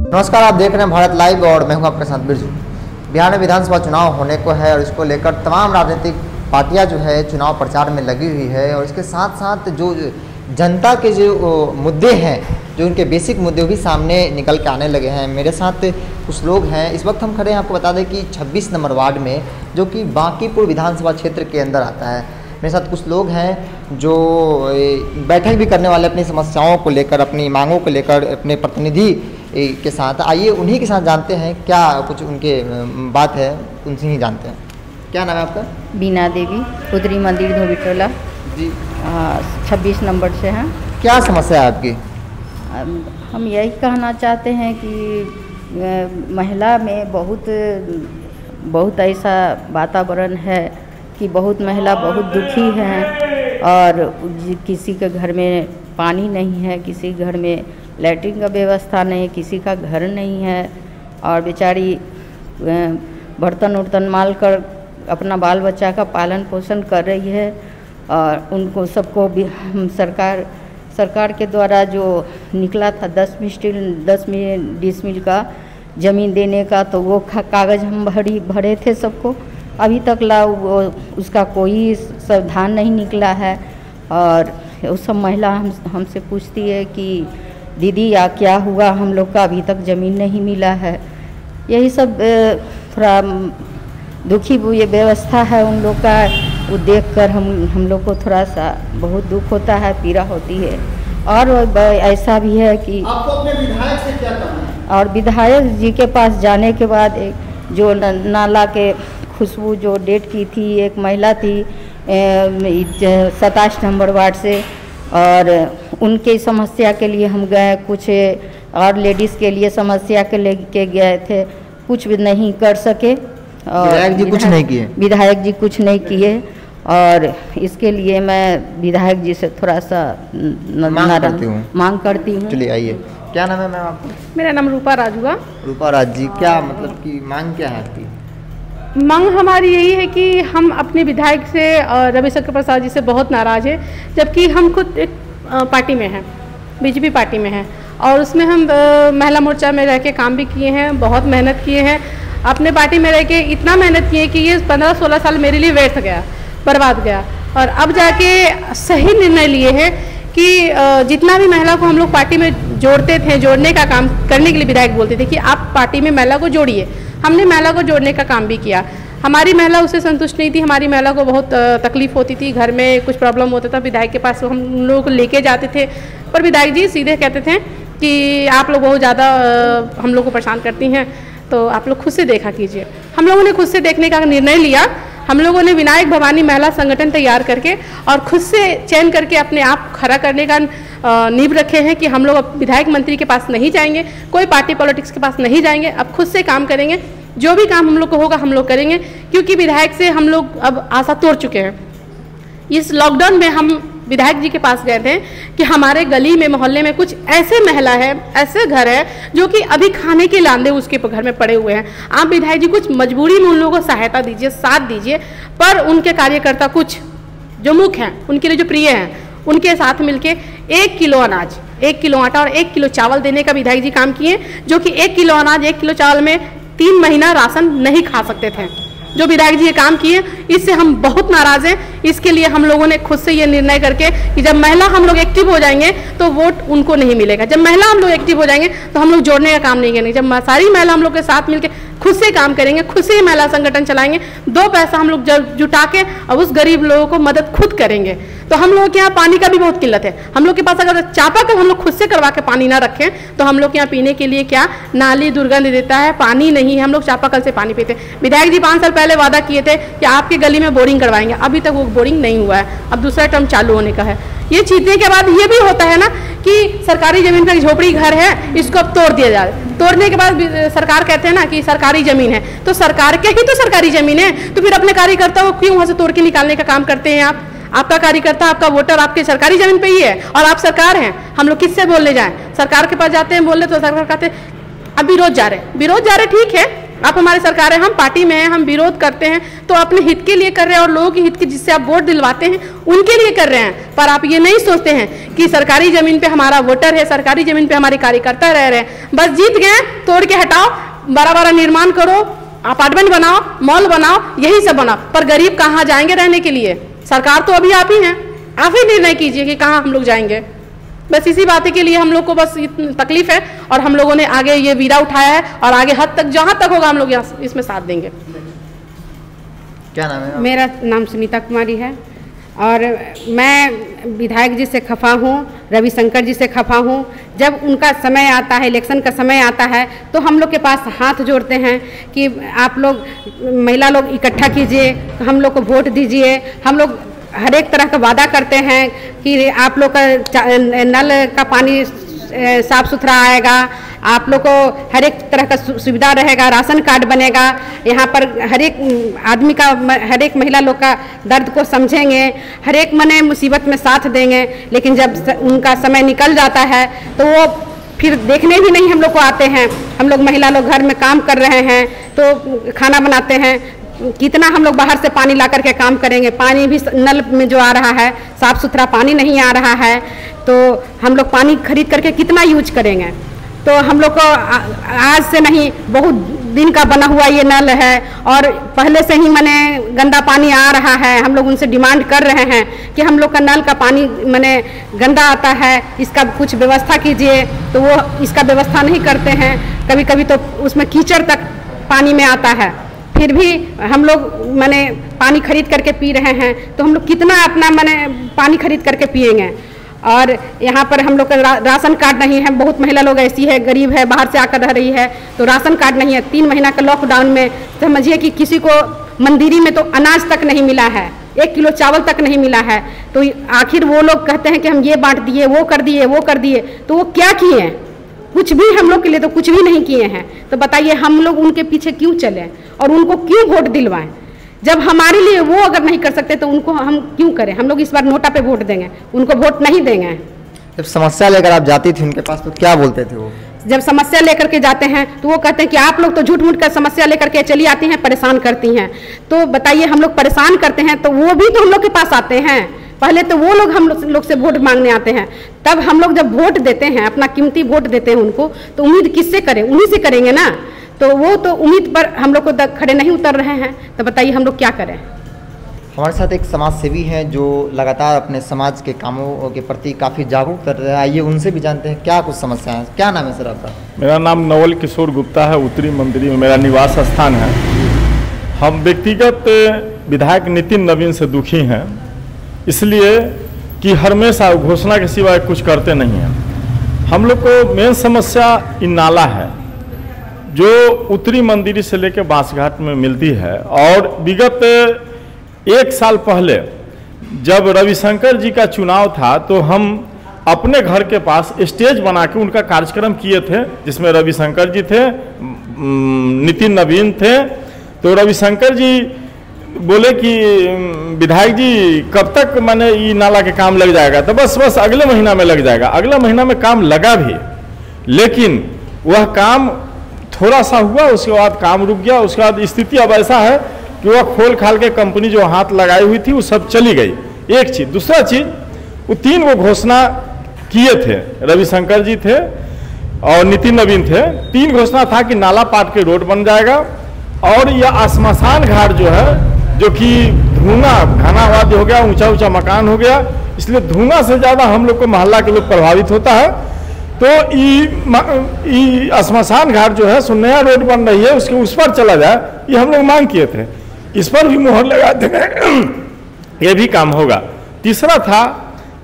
नमस्कार, आप देख रहे हैं भारत लाइव और मैं हूं आपके साथ बिरजू। बिहार में विधानसभा चुनाव होने को है और इसको लेकर तमाम राजनीतिक पार्टियां जो है चुनाव प्रचार में लगी हुई है और इसके साथ साथ जो जनता के जो मुद्दे हैं, जो उनके बेसिक मुद्दे भी सामने निकल के आने लगे हैं। मेरे साथ कुछ लोग हैं, इस वक्त हम खड़े हैं, आपको बता दें कि 26 नंबर वार्ड में, जो कि बांकीपुर विधानसभा क्षेत्र के अंदर आता है। मेरे साथ कुछ लोग हैं जो बैठक भी करने वाले अपनी समस्याओं को लेकर, अपनी मांगों को लेकर अपने प्रतिनिधि के साथ। आइए उन्हीं के साथ जानते हैं क्या कुछ उनके बात है, उनसे ही जानते हैं। क्या नाम है आपका? बीना देवी, रुद्री मंदिर धोबीटोला जी। 26 नंबर से हैं। क्या समस्या है आपकी? हम यही कहना चाहते हैं कि महिला में बहुत ऐसा वातावरण है कि बहुत महिला बहुत दुखी हैं और किसी के घर में पानी नहीं है, किसी घर में लैट्रिन का व्यवस्था नहीं, किसी का घर नहीं है और बेचारी बर्तन उर्तन माल कर अपना बाल बच्चा का पालन पोषण कर रही है। और उनको सबको भी सरकार के द्वारा जो निकला था 10 डिसमिल का ज़मीन देने का, तो वो कागज़ हम भरे थे सबको, अभी तक उसका कोई समाधान नहीं निकला है। और उस सब महिला हमसे पूछती है कि दीदी या क्या हुआ, हम लोग का अभी तक ज़मीन नहीं मिला है। यही सब थोड़ा दुखी ये व्यवस्था है उन लोग का, वो देखकर हम लोग को थोड़ा सा बहुत दुख होता है, पीड़ा होती है। और ऐसा भी है कि आपको अपने विधायक से क्या कहना है? और विधायक जी के पास जाने के बाद एक जो नाला के खुशबू जो डेट की थी, एक महिला थी 27 नंबर वार्ड से, और उनके समस्या के लिए हम गए, कुछ और लेडीज़ के लिए समस्या के लेके गए थे, कुछ भी नहीं कर सके। और विधायक जी कुछ नहीं किए? विधायक जी कुछ नहीं किए और इसके लिए मैं विधायक जी से थोड़ा सा मांग करती हूँ। चलिए आइए, क्या नाम है मैम आपका? मेरा नाम रूपा राज हुआ। रूपा राज जी, क्या मतलब कि मांग क्या है आपकी? मांग हमारी यही है कि हम अपने विधायक से और रविशंकर प्रसाद जी से बहुत नाराज़ हैं, जबकि हम खुद एक पार्टी में हैं, बीजेपी पार्टी में हैं और उसमें हम महिला मोर्चा में रह के काम भी किए हैं, बहुत मेहनत किए हैं। अपने पार्टी में रह के इतना मेहनत किए कि ये 15-16 साल मेरे लिए व्यर्थ गया, बर्बाद गया। और अब जाके सही निर्णय लिए हैं कि जितना भी महिला को हम लोग पार्टी में जोड़ते थे, जोड़ने का काम करने के लिए विधायक बोलते थे कि आप पार्टी में महिला को जोड़िए। हमने महिला को जोड़ने का काम भी किया। हमारी महिला उससे संतुष्ट नहीं थी, हमारी महिला को बहुत तकलीफ होती थी, घर में कुछ प्रॉब्लम होता था, विधायक के पास हम लोग को लेके जाते थे, पर विधायक जी सीधे कहते थे कि आप लोग बहुत ज़्यादा हम लोग को परेशान करती हैं, तो आप लोग खुद से देखा कीजिए। हम लोगों ने खुद से देखने का निर्णय लिया। हम लोगों ने विनायक भवानी महिला संगठन तैयार करके और खुद से चयन करके अपने आप खड़ा करने का नींव रखे हैं कि हम लोग अब विधायक मंत्री के पास नहीं जाएंगे, कोई पार्टी पॉलिटिक्स के पास नहीं जाएंगे, अब खुद से काम करेंगे। जो भी काम हम लोग को होगा हम लोग करेंगे, क्योंकि विधायक से हम लोग अब आशा तोड़ चुके हैं। इस लॉकडाउन में हम विधायक जी के पास गए थे कि हमारे गली में मोहल्ले में कुछ ऐसे महिला है, ऐसे घर है जो कि अभी खाने के लांदे उसके घर में पड़े हुए हैं। आप विधायक जी कुछ मजबूरी में उन लोगों को सहायता दीजिए, साथ दीजिए, पर उनके कार्यकर्ता कुछ जो मुख्य हैं, उनके लिए जो प्रिय हैं, उनके साथ मिलके 1 किलो अनाज, 1 किलो आटा और 1 किलो चावल देने का विधायक जी काम किए, जो कि 1 किलो अनाज 1 किलो चावल में 3 महीना राशन नहीं खा सकते थे। जो विधायक जी ये काम किए, इससे हम बहुत नाराज़ हैं। इसके लिए हम लोगों ने खुद से ये निर्णय करके कि जब महिला हम लोग एक्टिव हो जाएंगे तो वोट उनको नहीं मिलेगा। जब महिला हम लोग एक्टिव हो जाएंगे तो हम लोग जोड़ने का काम नहीं करेंगे। जब सारी महिला हम लोग के साथ मिलकर खुद से काम करेंगे, खुद से महिला संगठन चलाएंगे, 2 पैसा हम लोग जुटा के और उस गरीब लोगों को मदद खुद करेंगे। तो हम लोगों के यहाँ पानी का भी बहुत किल्लत है। हम लोग के पास अगर चापाकल हम लोग खुद से करवा के पानी ना रखें तो हम लोग के यहाँ पीने के लिए क्या नाली दुर्गंध देता है, पानी नहीं है, हम लोग चापाकल से पानी पीते हैं। विधायक जी 5 साल पहले वादा किए थे कि आपके गली में बोरिंग करवाएंगे, अभी तक वो बोरिंग नहीं हुआ है, अब दूसरा टर्म चालू होने का है। ये जीतने के बाद ये भी होता है ना कि सरकारी जमीन का झोपड़ी घर है, इसको अब तोड़ दिया जाए। तोड़ने के बाद सरकार कहते हैं ना कि सरकारी जमीन है, तो सरकार के ही तो सरकारी जमीन है, तो फिर अपने कार्यकर्ताओं को क्यों वहाँ से तोड़ के निकालने का काम करते हैं आप? आपका कार्यकर्ता, आपका वोटर आपके सरकारी जमीन पे ही है और आप सरकार हैं। हम लोग किससे बोलने जाएं? सरकार के पास जाते हैं बोलने, तो सरकार कहते हैं अब विरोध जा रहे, ठीक है, आप हमारी सरकार है, हम पार्टी में हैं, हम विरोध करते हैं तो अपने हित के लिए कर रहे हैं और लोगों के हित के जिससे आप वोट दिलवाते हैं उनके लिए कर रहे हैं। पर आप ये नहीं सोचते हैं कि सरकारी जमीन पे हमारा वोटर है, सरकारी जमीन पे हमारे कार्यकर्ता रह रहे हैं, बस जीत गए तोड़ के हटाओ, बड़ा बड़ा निर्माण करो, अपार्टमेंट बनाओ, मॉल बनाओ, यही सब बनाओ। पर गरीब कहाँ जाएंगे रहने के लिए? सरकार तो अभी आप ही हैं, आप ही निर्णय कीजिए कि कहाँ हम लोग जाएंगे। बस इसी बात के लिए हम लोग को बस तकलीफ है और हम लोगों ने आगे ये बीड़ा उठाया है और आगे हद तक जहाँ तक होगा हम लोग इसमें साथ देंगे। क्या नाम है? मेरा नाम सुनीता कुमारी है और मैं विधायक जी से खफा हूँ, रविशंकर जी से खफा हूँ। जब उनका समय आता है, इलेक्शन का समय आता है, तो हम लोग के पास हाथ जोड़ते हैं कि आप लोग महिला लोग इकट्ठा कीजिए, हम लोग को वोट दीजिए। हम लोग हर एक तरह का वादा करते हैं कि आप लोग का नल का पानी साफ सुथरा आएगा, आप लोग को हर एक तरह का सुविधा रहेगा, राशन कार्ड बनेगा, यहाँ पर हर एक आदमी का, हर एक महिला लोग का दर्द को समझेंगे, हर एक मने मुसीबत में साथ देंगे। लेकिन जब उनका समय निकल जाता है तो वो फिर देखने भी नहीं हम लोग को आते हैं। हम लोग महिला लोग घर में काम कर रहे हैं तो खाना बनाते हैं, कितना हम लोग बाहर से पानी ला करके काम करेंगे, पानी भी नल में जो आ रहा है साफ़ सुथरा पानी नहीं आ रहा है, तो हम लोग पानी खरीद करके कितना यूज करेंगे। तो हम लोग को आज से नहीं, बहुत दिन का बना हुआ ये नल है और पहले से ही मैंने गंदा पानी आ रहा है। हम लोग उनसे डिमांड कर रहे हैं कि हम लोग का नल का पानी मैंने गंदा आता है, इसका कुछ व्यवस्था कीजिए। तो वो इसका व्यवस्था नहीं करते हैं, कभी कभी तो उसमें कीचड़ तक पानी में आता है। फिर भी हम लोग मैंने पानी खरीद करके पी रहे हैं, तो हम लोग कितना अपना मैंने पानी खरीद करके पिएंगे। और यहाँ पर हम लोग का राशन कार्ड नहीं है, बहुत महिला लोग ऐसी है, गरीब है, बाहर से आकर रह रही है तो राशन कार्ड नहीं है। 3 महीना का लॉकडाउन में समझिए कि किसी को मंदिरी में तो अनाज तक नहीं मिला है, 1 किलो चावल तक नहीं मिला है। तो आखिर वो लोग कहते हैं कि हम ये बांट दिए, वो कर दिए, वो कर दिए, तो वो क्या किए हैं? कुछ भी हम लोग के लिए तो कुछ भी नहीं किए हैं। तो बताइए हम लोग उनके पीछे क्यों चलें और उनको क्यों वोट दिलवाएं? जब हमारे लिए वो अगर नहीं कर सकते तो उनको हम क्यों करें? हम लोग इस बार नोटा पे वोट देंगे, उनको वोट नहीं देंगे। जब समस्या लेकर आप जाती थी उनके पास तो क्या बोलते थे वो? जब समस्या लेकर के जाते हैं तो वो कहते हैं कि आप लोग तो झूठ मूठ कर समस्या लेकर के चली आती हैं, परेशान करती हैं। तो बताइए हम लोग परेशान करते हैं तो वो भी तो हम लोग के पास आते हैं। पहले तो वो लोग हम लोग से वोट मांगने आते हैं, तब हम लोग जब वोट देते हैं, अपना कीमती वोट देते हैं उनको, तो उम्मीद किससे करें? उन्हीं से करेंगे ना। तो वो तो उम्मीद पर हम लोग को खड़े नहीं उतर रहे हैं, तो बताइए हम लोग क्या करें? हमारे साथ एक समाज सेवी हैं जो लगातार अपने समाज के कामों के प्रति काफ़ी जागरूक कर रहे हैं। आइए उनसे भी जानते हैं क्या कुछ समस्या है। क्या नाम है सर आपका? मेरा नाम नवल किशोर गुप्ता है, उत्तरी मंदिरी में मेरा निवास स्थान है। हम व्यक्तिगत विधायक नितिन नवीन से दुखी हैं, इसलिए कि हमेशा घोषणा के सिवाय कुछ करते नहीं हैं। हम लोग को मेन समस्या इन नाला है जो उत्तरी मंदिरी से लेकर बांसघाट में मिलती है। और विगत 1 साल पहले जब रविशंकर जी का चुनाव था तो हम अपने घर के पास स्टेज बना के उनका कार्यक्रम किए थे, जिसमें रविशंकर जी थे, नितिन नवीन थे। तो रविशंकर जी बोले कि विधायक जी कब तक मैंने ये नाला के काम लग जाएगा? तो बस अगले महीना में लग जाएगा। अगले महीना में काम लगा भी, लेकिन वह काम थोड़ा सा हुआ, उसके बाद काम रुक गया। उसके बाद स्थिति अब ऐसा है कि वह खोल खाल के कंपनी जो हाथ लगाई हुई थी वो सब चली गई। एक चीज़, दूसरा चीज़, वो 3 वो घोषणा किए थे, रविशंकर जी थे और नितिन नवीन थे। 3 घोषणा था कि नाला पाट के रोड बन जाएगा और यह श्मशान घाट जो है, जो कि धुआं घनावाद हो गया, ऊंचा ऊंचा मकान हो गया, इसलिए धुआं से ज़्यादा हम लोग को मोहल्ला के लोग प्रभावित होता है। तो श्मशान घाट जो है, नया रोड बन रही है, उसके उस पर चला जाए, ये हम लोग मांग किए थे। इस पर भी मुहर लगा देंगे, ये भी काम होगा। तीसरा था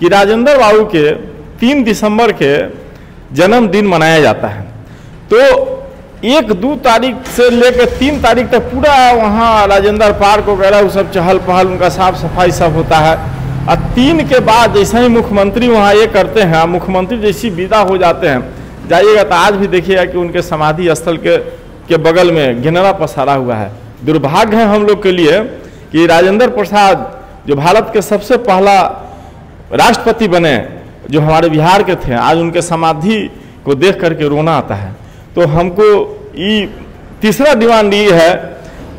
कि राजेंद्र बाबू के 3 दिसंबर के जन्मदिन मनाया जाता है। तो 1-2 तारीख से लेकर 3 तारीख तक पूरा वहाँ राजेंद्र पार्क वगैरह वो सब चहल पहल, उनका साफ सफाई सब होता है। और 3 के बाद जैसे ही मुख्यमंत्री वहाँ ये करते हैं, मुख्यमंत्री जैसी विदा हो जाते हैं, जाइएगा तो आज भी देखिएगा कि उनके समाधि स्थल के बगल में घिनरा पसारा हुआ है। दुर्भाग्य है हम लोग के लिए कि राजेंद्र प्रसाद जो भारत के सबसे पहला राष्ट्रपति बने, जो हमारे बिहार के थे, आज उनके समाधि को देख करके रोना आता है। तो हमको ये तीसरा डिमांड ये है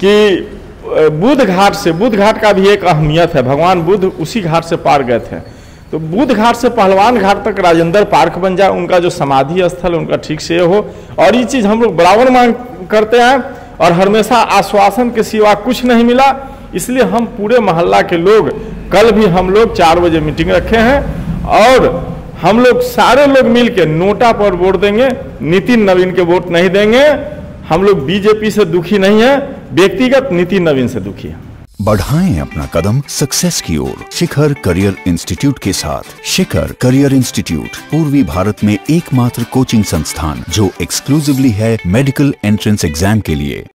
कि बुध घाट का भी एक अहमियत है। भगवान बुद्ध उसी घाट से पार गए थे, तो बुध घाट से पहलवान घाट तक राजेंद्र पार्क बन जाए, उनका जो समाधि स्थल है उनका ठीक से हो। और ये चीज़ हम लोग बराबर मांग करते हैं और हमेशा आश्वासन के सिवा कुछ नहीं मिला, इसलिए हम पूरे मोहल्ला के लोग कल भी हम लोग 4 बजे मीटिंग रखे हैं और हम लोग सारे लोग मिलकर नोटा पर वोट देंगे, नितिन नवीन के वोट नहीं देंगे। हम लोग बीजेपी से दुखी नहीं है, व्यक्तिगत नितिन नवीन से दुखी है। बढ़ाएं अपना कदम सक्सेस की ओर शिखर करियर इंस्टीट्यूट के साथ। शिखर करियर इंस्टीट्यूट पूर्वी भारत में एकमात्र कोचिंग संस्थान जो एक्सक्लूसिवली है मेडिकल एंट्रेंस एग्जाम के लिए।